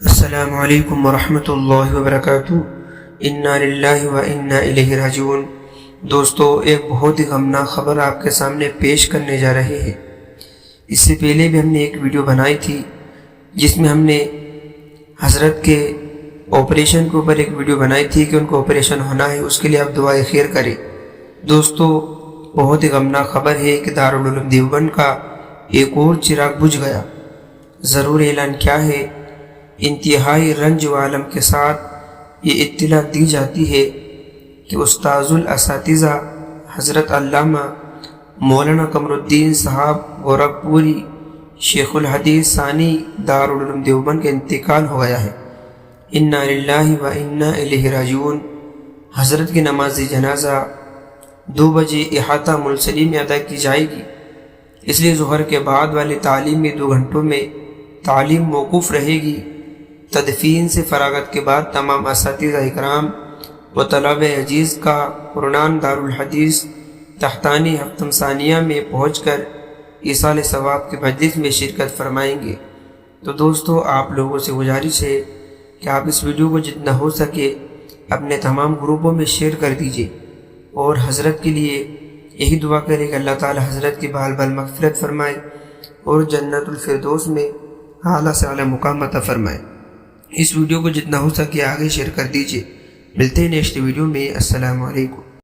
السلام علیکم ورحمۃ اللہ وبرکاتہ۔ انا للہ و انا الیہ راجعون۔ دوستو، ایک بہت ہی غمناک خبر آپ کے سامنے پیش کرنے جا رہے ہیں۔ اس سے پہلے بھی ہم نے ایک ویڈیو بنائی تھی جس میں ہم نے حضرت کے آپریشن کے اوپر ایک ویڈیو بنائی تھی کہ ان کو آپریشن ہونا ہے، اس کے لیے آپ دعائے خیر کریں۔ دوستو، بہت ہی غمناک خبر ہے کہ دارالعلوم دیوبند کا ایک اور چراغ بجھ گیا۔ ضرور اعلان کیا ہے، انتہائی رنج و عالم کے ساتھ یہ اطلاع دی جاتی ہے کہ استاذ الاساتذہ حضرت علامہ مولانا قمر الدین صاحب گورکھپوری شیخ الحدیث ثانی دارالعلوم دیوبند کا انتقال ہو گیا ہے۔ انا للہ و انا الیہ راجعون۔ حضرت کی نماز جنازہ 2 بجے احاطہ ملسلی میں ادا کی جائے گی، اس لیے ظہر کے بعد والے تعلیمی 2 گھنٹوں میں تعلیم موقوف رہے گی۔ تدفین سے فراغت کے بعد تمام اساتذہ اکرام و طلبہ عزیز کا قرآن دارالحدیث تحتانی ہفتم ثانیہ میں پہنچ کر ایصال ثواب کے مجلس میں شرکت فرمائیں گے۔ تو دوستو، آپ لوگوں سے گزارش ہے کہ آپ اس ویڈیو کو جتنا ہو سکے اپنے تمام گروپوں میں شیئر کر دیجئے، اور حضرت کے لیے یہی دعا کریں کہ اللہ تعالی حضرت کی بال بال مغفرت فرمائے اور جنت الفردوس میں اعلیٰ سے اعلیٰ مقام عطا فرمائے۔ اس ویڈیو کو جتنا ہو سکے آگے شیئر کر دیجئے۔ ملتے ہیں نیکسٹ ویڈیو میں۔ السلام علیکم۔